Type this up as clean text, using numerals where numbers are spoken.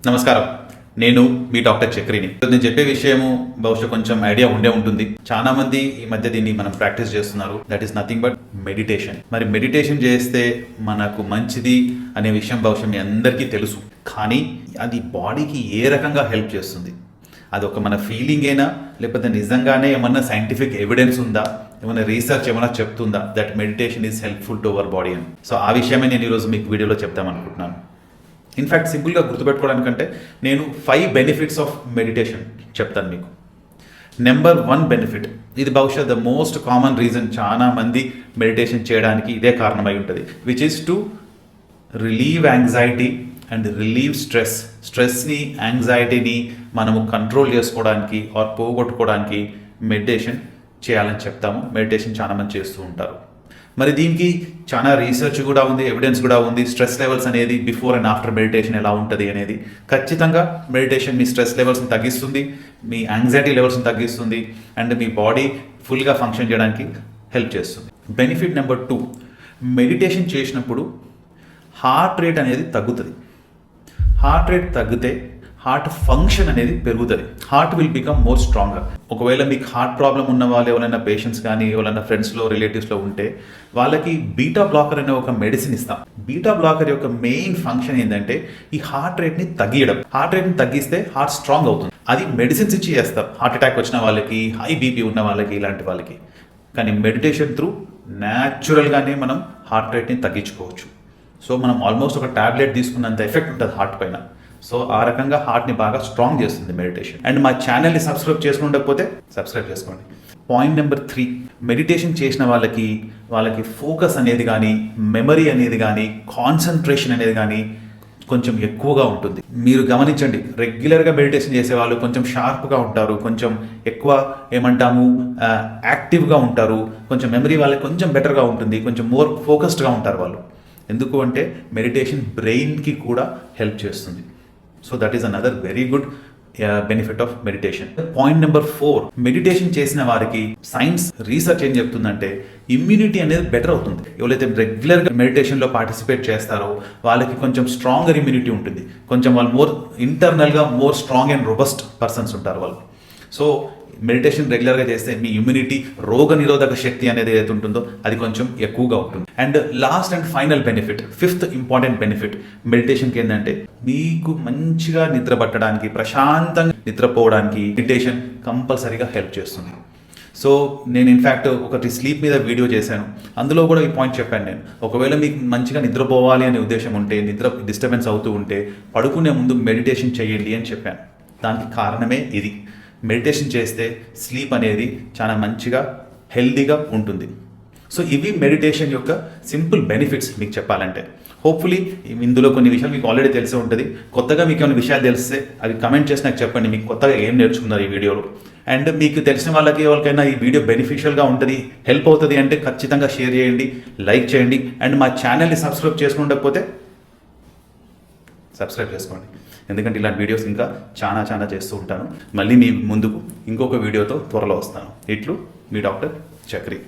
నమస్కారం. నేను మీ డాక్టర్ చక్రిని. నేను చెప్పే విషయము బహుశా కొంచెం ఐడియా ఉండే ఉంటుంది. చాలా మంది ఈ మధ్య దీన్ని మనం ప్రాక్టీస్ చేస్తున్నారు. That is nothing but meditation. మరి మెడిటేషన్ చేస్తే మనకు మంచిది అనే విషయం బహుశా మీ అందరికీ తెలుసు. కానీ అది బాడీకి ఏ రకంగా హెల్ప్ చేస్తుంది, అది ఒక మన ఫీలింగ్ అయినా లేకపోతే నిజంగానే ఏమన్నా సైంటిఫిక్ ఎవిడెన్స్ ఉందా, ఏమైనా రీసెర్చ్ ఏమైనా చెప్తుందా that meditation is helpful to our body అని. సో ఆ విషయమే నేను ఈరోజు మీకు వీడియోలో చెప్తామనుకుంటున్నాను. ఇన్ఫ్యాక్ట్ సింపుల్గా గుర్తుపెట్టుకోవడానికంటే నేను 5 బెనిఫిట్స్ ఆఫ్ మెడిటేషన్ చెప్తాను మీకు. నెంబర్ 1 బెనిఫిట్, ఇది బహుశా ద మోస్ట్ కామన్ రీజన్ చాలా మంది మెడిటేషన్ చేయడానికి ఇదే కారణమై ఉంటుంది, which is to relieve anxiety and relieve stress. స్ట్రెస్ని, యాంగ్జైటీని మనము కంట్రోల్ చేసుకోవడానికి ఆర్ పోగొట్టుకోవడానికి మెడిటేషన్ చేయాలని చెప్తాము. మెడిటేషన్ చాలా మంది చేస్తూ ఉంటారు. మరి దీనికి చాలా రీసెర్చ్ కూడా ఉంది, ఎవిడెన్స్ కూడా ఉంది. స్ట్రెస్ లెవెల్స్ అనేది బిఫోర్ అండ్ ఆఫ్టర్ మెడిటేషన్ ఎలా ఉంటుంది అనేది. ఖచ్చితంగా మెడిటేషన్ మీ స్ట్రెస్ లెవెల్స్ని తగ్గిస్తుంది, మీ యాంగ్జైటీ లెవెల్స్ని తగ్గిస్తుంది అండ్ మీ బాడీ ఫుల్గా ఫంక్షన్ చేయడానికి హెల్ప్ చేస్తుంది. బెనిఫిట్ నెంబర్ 2, మెడిటేషన్ చేసినప్పుడు హార్ట్ రేట్ అనేది తగ్గుతుంది. హార్ట్ రేట్ తగ్గితే హార్ట్ ఫంక్షన్ అనేది పెరుగుతుంది. Heart will become more stronger. ఒకవేళ మీకు హార్ట్ ప్రాబ్లం ఉన్న వాళ్ళు ఎవరైనా పేషెంట్స్ కానీ ఎవరైనా ఫ్రెండ్స్లో రిలేటివ్స్లో ఉంటే వాళ్ళకి బీటా బ్లాకర్ అనే ఒక మెడిసిన్ ఇస్తాం. బీటా బ్లాకర్ యొక్క మెయిన్ ఫంక్షన్ ఏంటంటే ఈ హార్ట్ రేట్ని తగ్గియడం. హార్ట్ రేట్ని తగ్గిస్తే హార్ట్ స్ట్రాంగ్ అవుతుంది. అది మెడిసిన్స్ ఇచ్చి చేస్తాం హార్ట్ అటాక్ వచ్చిన వాళ్ళకి, హై బీపీ ఉన్న వాళ్ళకి, ఇలాంటి వాళ్ళకి. కానీ మెడిటేషన్ త్రూ న్యాచురల్గానే మనం హార్ట్ రేట్ని తగ్గించుకోవచ్చు. సో మనం ఆల్మోస్ట్ ఒక టాబ్లెట్ తీసుకున్నంత ఎఫెక్ట్ ఉంటుంది హార్ట్ పైన. సో ఆ రకంగా హార్ట్ని బాగా స్ట్రాంగ్ చేస్తుంది మెడిటేషన్. అండ్ మా ఛానల్ని సబ్స్క్రైబ్ చేసుకుండకపోతే సబ్స్క్రైబ్ చేసుకోండి. పాయింట్ నెంబర్ 3, మెడిటేషన్ చేసిన వాళ్ళకి ఫోకస్ అనేది కానీ, మెమరీ అనేది కానీ, కాన్సన్ట్రేషన్ అనేది కానీ కొంచెం ఎక్కువగా ఉంటుంది. మీరు గమనించండి, రెగ్యులర్గా మెడిటేషన్ చేసే వాళ్ళు కొంచెం షార్ప్గా ఉంటారు, కొంచెం ఎక్కువ ఏమంటాము యాక్టివ్గా ఉంటారు, కొంచెం మెమరీ వాళ్ళకి కొంచెం బెటర్గా ఉంటుంది, కొంచెం మోర్ ఫోకస్డ్గా ఉంటారు వాళ్ళు. ఎందుకు అంటే మెడిటేషన్ బ్రెయిన్కి కూడా హెల్ప్ చేస్తుంది. So that is another very good benefit of meditation. Point number 4, meditation చేసిన వారికి సైన్స్ రీసెర్చ్ ఏం చెప్తుందంటే ఇమ్యూనిటీ అనేది బెటర్ అవుతుంది. ఎవరైతే రెగ్యులర్గా మెడిటేషన్లో పార్టిసిపేట్ చేస్తారో వాళ్ళకి కొంచెం స్ట్రాంగర్ ఇమ్యూనిటీ ఉంటుంది. కొంచెం వాళ్ళు మోర్ ఇంటర్నల్గా more strong and robust persons ఉంటారు వాళ్ళు. సో మెడిటేషన్ రెగ్యులర్గా చేస్తే మీ ఇమ్యూనిటీ, రోగ నిరోధక శక్తి అనేది ఏదైతే ఉంటుందో అది కొంచెం ఎక్కువగా ఉంటుంది. And last and final benefit, 5th important benefit మెడిటేషన్కి ఏంటంటే మీకు మంచిగా నిద్ర పట్టడానికి, ప్రశాంతంగా నిద్రపోవడానికి మెడిటేషన్ కంపల్సరీగా హెల్ప్ చేస్తుంది. సో నేను ఇన్ఫ్యాక్ట్ ఒకటి స్లీప్ మీద వీడియో చేశాను, అందులో కూడా ఈ పాయింట్ చెప్పాను నేను. ఒకవేళ మీకు మంచిగా నిద్రపోవాలి అనే ఉద్దేశం ఉంటే, నిద్ర డిస్టర్బెన్స్ అవుతూ ఉంటే పడుకునే ముందు మెడిటేషన్ చేయండి అని చెప్పాను. దానికి కారణమే ఇది. మెడిటేషన్ చేస్తే స్లీప్ అనేది చాలా మంచిగా హెల్దీగా ఉంటుంది. సో ఇవి మెడిటేషన్ యొక్క సింపుల్ బెనిఫిట్స్ మీకు చెప్పాలంటే. హోప్ఫుల్లీ ఇందులో కొన్ని విషయాలు మీకు ఆల్రెడీ తెలిసే ఉంటుంది. కొత్తగా మీకు ఏమైనా విషయాలు తెలిస్తే అవి కమెంట్ చేసి నాకు చెప్పండి, మీకు కొత్తగా ఏం నేర్చుకున్నారు ఈ వీడియోలో. అండ్ మీకు తెలిసిన వాళ్ళకి ఎవరికైనా ఈ వీడియో బెనిఫిషియల్గా ఉంటుంది, హెల్ప్ అవుతుంది అంటే ఖచ్చితంగా షేర్ చేయండి, లైక్ చేయండి. అండ్ మా ఛానల్ని సబ్స్క్రైబ్ చేసుకుండకపోతే సబ్స్క్రైబ్ చేసుకోండి, ఎందుకంటే ఇలాంటి వీడియోస్ ఇంకా చాలా చేస్తూ ఉంటాను. మళ్ళీ మీ ముందుకు ఇంకొక వీడియోతో త్వరలో వస్తాను. ఇట్లు మీ డాక్టర్ చక్రి.